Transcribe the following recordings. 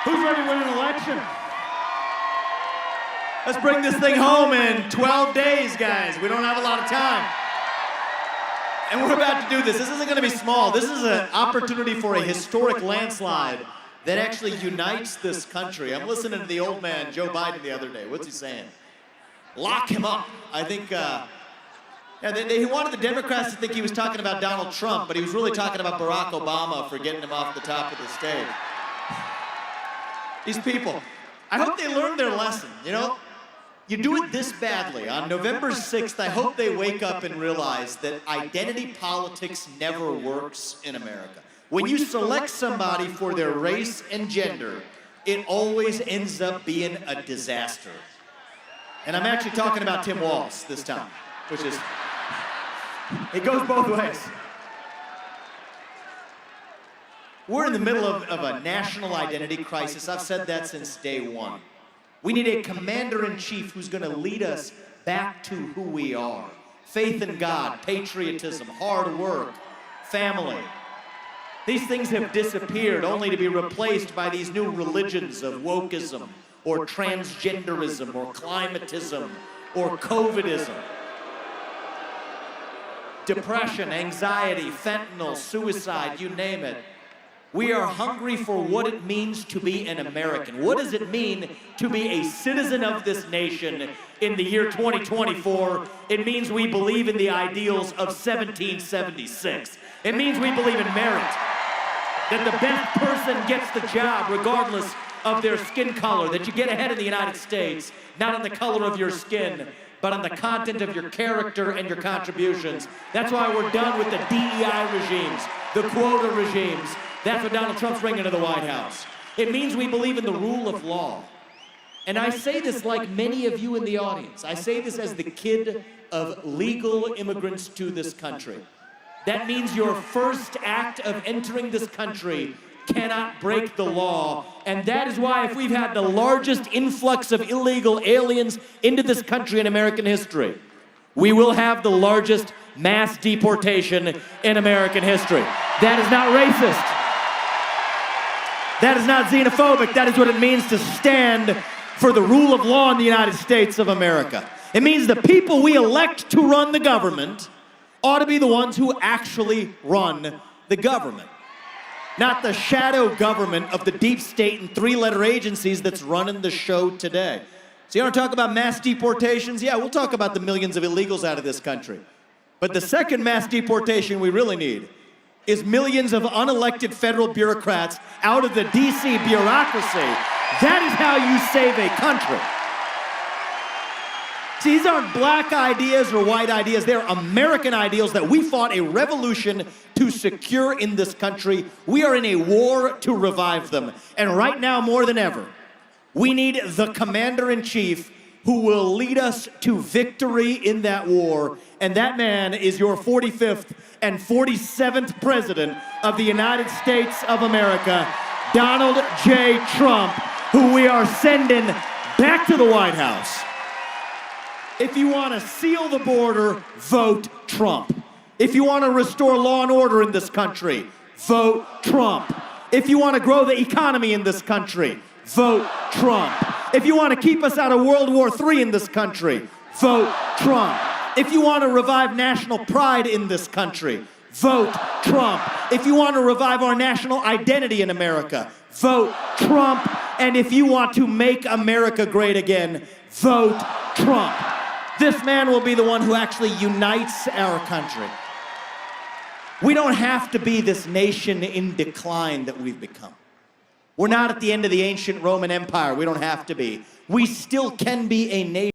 Who's ready to win an election? Let's bring this thing home in 12 days, guys. We don't have a lot of time. And we're about to do this. This isn't going to be small. This is an opportunity for a historic landslide that actually unites this country. I'm listening to the old man, Joe Biden, the other day. What's he saying? Lock him up. I think, he wanted the Democrats to think he was talking about Donald Trump, but he was really talking about Barack Obama for getting him off the top of the stage. These people, I hope they learned their lesson, you know? You do it this badly. On November 6th, I hope they wake up and realize that identity politics never works in America. When you select somebody for their race and gender, it always ends up being a disaster. And I'm actually talking about Tim Walz this time, which is, it goes both ways. We're in the middle of a national identity crisis. I've said that since day one. We need a commander-in-chief who's going to lead us back to who we are. Faith in God, patriotism, hard work, family. These things have disappeared only to be replaced by these new religions of wokeism or transgenderism or climatism or COVIDism. Depression, anxiety, fentanyl, suicide, you name it. We are hungry for what it means to be an American. What does it mean to be a citizen of this nation in the year 2024? It means we believe in the ideals of 1776. It means we believe in merit, that the best person gets the job regardless of their skin color, that you get ahead in the United States, not on the color of your skin, but on the content of your character and your contributions. That's why we're done with the DEI regimes, the quota regimes. That's what Donald Trump's bringing to the White House. It means we believe in the rule of law. And I say this like many of you in the audience. I say this as the kid of legal immigrants to this country. That means your first act of entering this country cannot break the law. And that is why if we've had the largest influx of illegal aliens into this country in American history, we will have the largest mass deportation in American history. That is not racist. That is not xenophobic. That is what it means to stand for the rule of law in the United States of America. It means the people we elect to run the government ought to be the ones who actually run the government, not the shadow government of the deep state and three-letter agencies that's running the show today. So you want to talk about mass deportations? Yeah, we'll talk about the millions of illegals out of this country. But the second mass deportation we really need is millions of unelected federal bureaucrats out of the DC bureaucracy. That is how you save a country. See, these aren't black ideas or white ideas. They're American ideals that we fought a revolution to secure in this country. We are in a war to revive them. And right now, more than ever, we need the commander-in-chief who will lead us to victory in that war. And that man is your 45th and 47th President of the United States of America, Donald J. Trump, who we are sending back to the White House. If you want to seal the border, vote Trump. If you want to restore law and order in this country, vote Trump. If you want to grow the economy in this country, vote Trump. If you want to keep us out of World War III in this country, vote Trump. If you want to revive national pride in this country, vote Trump. If you want to revive our national identity in America, vote Trump. And if you want to make America great again, vote Trump. This man will be the one who actually unites our country. We don't have to be this nation in decline that we've become. We're not at the end of the ancient Roman Empire. We don't have to be. We still can be a nation.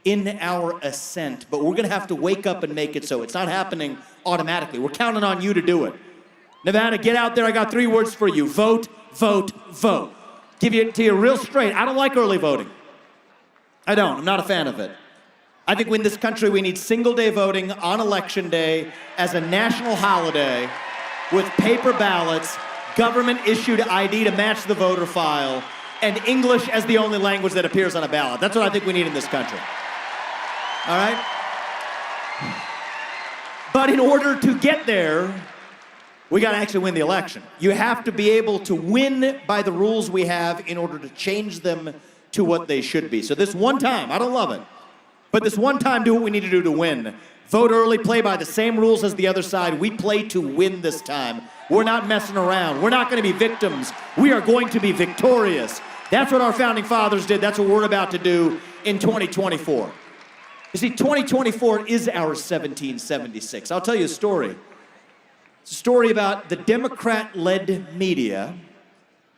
In our ascent, but we're going to have to wake up and make it so. It's not happening automatically. We're counting on you to do it. Nevada, get out there. I got 3 words for you. Vote, vote, vote. Give it to you real straight. I don't like early voting. I don't. I'm not a fan of it. I think in this country we need single-day voting on Election Day as a national holiday with paper ballots, government-issued ID to match the voter file, and English as the only language that appears on a ballot. That's what I think we need in this country. All right? But in order to get there, we got to actually win the election. You have to be able to win by the rules we have in order to change them to what they should be. So this one time, I don't love it, but this one time, do what we need to do to win. Vote early, play by the same rules as the other side. We play to win this time. We're not messing around. We're not going to be victims. We are going to be victorious. That's what our founding fathers did. That's what we're about to do in 2024. You see, 2024 is our 1776. I'll tell you a story. It's a story about the Democrat-led media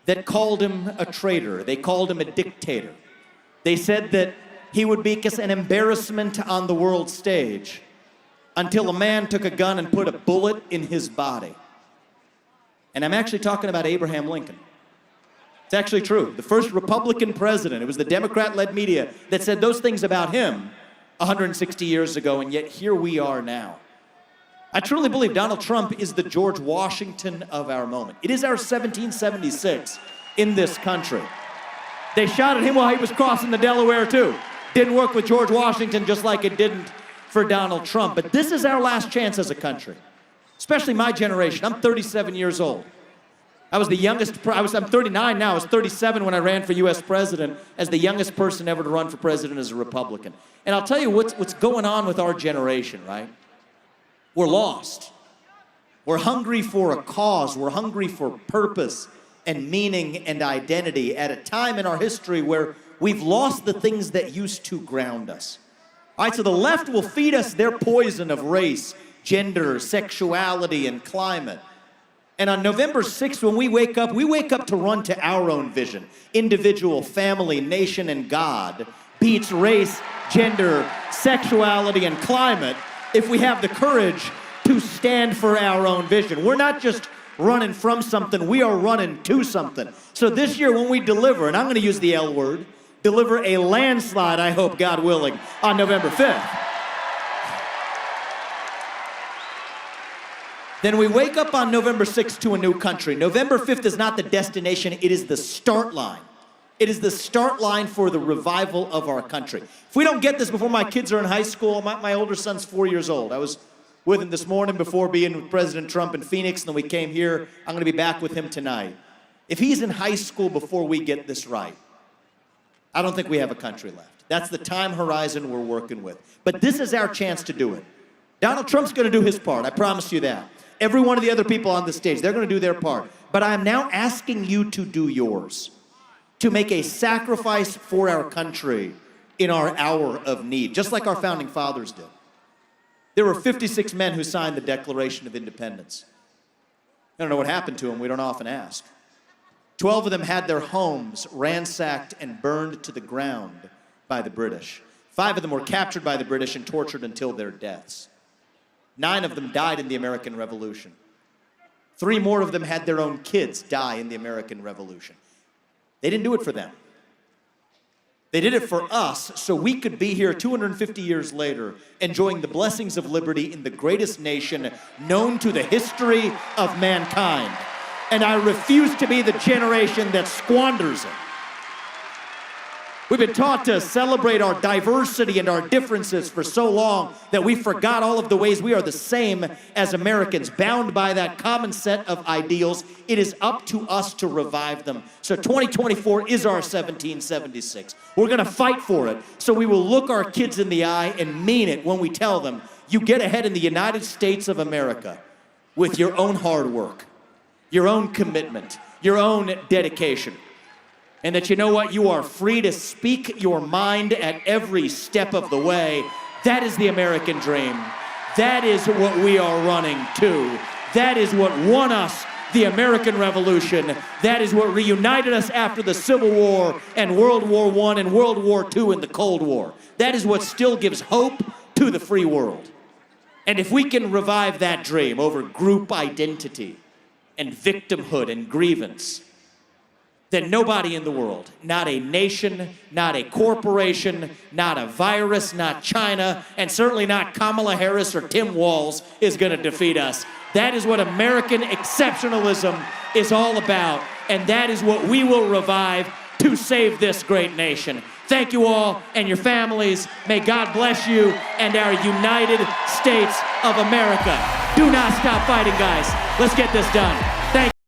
that called him a traitor. They called him a dictator. They said that he would make us an embarrassment on the world stage until a man took a gun and put a bullet in his body. And I'm actually talking about Abraham Lincoln. It's actually true. The first Republican president, it was the Democrat-led media that said those things about him 160 years ago, and yet here we are now. I truly believe Donald Trump is the George Washington of our moment. It is our 1776 in this country. They shot at him while he was crossing the Delaware too. Didn't work with George Washington just like it didn't for Donald Trump. But this is our last chance as a country, especially my generation. I'm 37 years old. I was the youngest, I'm 39 now. I was 37 when I ran for US president as the youngest person ever to run for president as a Republican. And I'll tell you what's going on with our generation, right? We're lost. We're hungry for a cause. We're hungry for purpose and meaning and identity at a time in our history where we've lost the things that used to ground us. All right, so the left will feed us their poison of race, gender, sexuality, and climate. And on November 6th, when we wake up to run to our own vision. Individual, family, nation, and God beats race, gender, sexuality, and climate if we have the courage to stand for our own vision. We're not just running from something, we are running to something. So this year when we deliver, and I'm going to use the L word, deliver a landslide, I hope, God willing, on November 5th. Then we wake up on November 6th to a new country. November 5th is not the destination, it is the start line. It is the start line for the revival of our country. If we don't get this before my kids are in high school, my older son's 4 years old. I was with him this morning before being with President Trump in Phoenix, and then we came here. I'm going to be back with him tonight. If he's in high school before we get this right, I don't think we have a country left. That's the time horizon we're working with. But this is our chance to do it. Donald Trump's going to do his part, I promise you that. Every one of the other people on the stage, they're going to do their part. But I am now asking you to do yours, to make a sacrifice for our country in our hour of need, just like our founding fathers did. There were 56 men who signed the Declaration of Independence. I don't know what happened to them. We don't often ask. 12 of them had their homes ransacked and burned to the ground by the British. 5 of them were captured by the British and tortured until their deaths. 9 of them died in the American Revolution. 3 more of them had their own kids die in the American Revolution. They didn't do it for them. They did it for us so we could be here 250 years later enjoying the blessings of liberty in the greatest nation known to the history of mankind. And I refuse to be the generation that squanders it. We've been taught to celebrate our diversity and our differences for so long that we forgot all of the ways we are the same as Americans, bound by that common set of ideals. It is up to us to revive them. So 2024 is our 1776. We're going to fight for it, so we will look our kids in the eye and mean it when we tell them, you get ahead in the United States of America with your own hard work, your own commitment, your own dedication. And that, you know what, you are free to speak your mind at every step of the way. That is the American dream. That is what we are running to. That is what won us the American Revolution. That is what reunited us after the Civil War and World War I and World War II and the Cold War. That is what still gives hope to the free world. And if we can revive that dream over group identity and victimhood and grievance, that nobody in the world, not a nation, not a corporation, not a virus, not China, and certainly not Kamala Harris or Tim Walz is going to defeat us. That is what American exceptionalism is all about, and that is what we will revive to save this great nation. Thank you all and your families. May God bless you and our United States of America. Do not stop fighting, guys. Let's get this done.